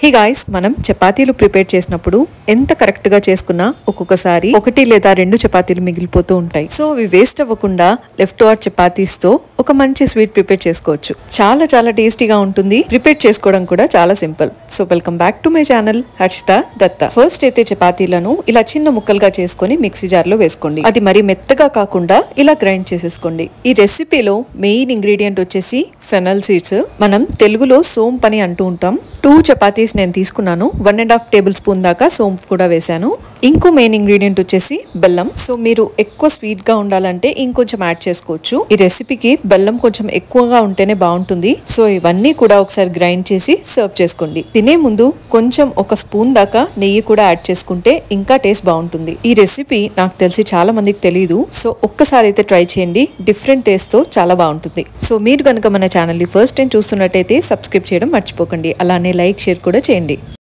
Hey guys, మనం చపాతీలు prepare చేసినప్పుడు ఎంత కరెక్ట్ గా చేసుకున్నా ఒక్కొక్కసారి ఒకటి లేదా రెండు చపాతీలు మిగిలిపోతూ ఉంటాయి. సో అవి వేస్ట్ అవ్వకుండా లెఫ్ట్ ఓవర్ చపాతీస్ తో ఒక మంచి స్వీట్ ప్రిపేర్ చేసుకోవచ్చు. చాలా చాలా టేస్టీగా ఉంటుంది. ప్రిపేర్ చేసుకోవడం కూడా చాలా simple. So welcome back to my channel Harshita Dutta. First అయితే చపాతీలను ఇలా చిన్న ముక్కలుగా చేసుకొని మిక్సీ జార్ లో వేసుకోండి. అది మరి మెత్తగా కాకుండా ఇలా గ్రైండ్ చేసేసుకోండి. ఈ రెసిపీలో మెయిన్ ఇంగ్రీడియంట్ వచ్చేసి ఫెనల్ సీడ్స్. మనం తెలుగులో సోంపు అని అంటూ ఉంటాం. 2 చపాతీస్ నేను తీసుకున్నాను. 1.5 టేబుల్ స్పూన్ దాకా సోంపు కూడా వేసాను. ఇంకో మెయిన్ ఇంగ్రీడియంట్ వచ్చేసి బెల్లం. సో మీరు ఎక్కువ స్వీట్ గా ఉండాలంటే ఇంకొంచెం యాడ్ చేసుకోవచ్చు. ఈ రెసిపీకి బెల్లం కొంచెం ఎక్కువగా ఉంటేనే బాగుంటుంది. సో ఇవన్నీ కూడా ఒకసారి గ్రైండ్ చేసి సర్వ్ చేసుకోండి. తినే ముందు కొంచెం ఒక స్పూన్ దాకా నెయ్యి కూడా యాడ్ చేసుకుంటే ఇంకా టేస్ట్ బాగుంటుంది. ఈ రెసిపీ నాకు తెలిసి చాలా మందికి తెలియదు. సో ఒక్కసారి అయితే ట్రై చేయండి. డిఫరెంట్ టేస్ట్ తో చాలా బాగుంటుంది. సో మీరు కనుక మన ఛానల్ ని ఫస్ట్ టైం చూస్తున్నట్టయితే సబ్స్క్రైబ్ చేయడం మర్చిపోకండి. అలానే లైక్ షేర్ కూడా చేయండి.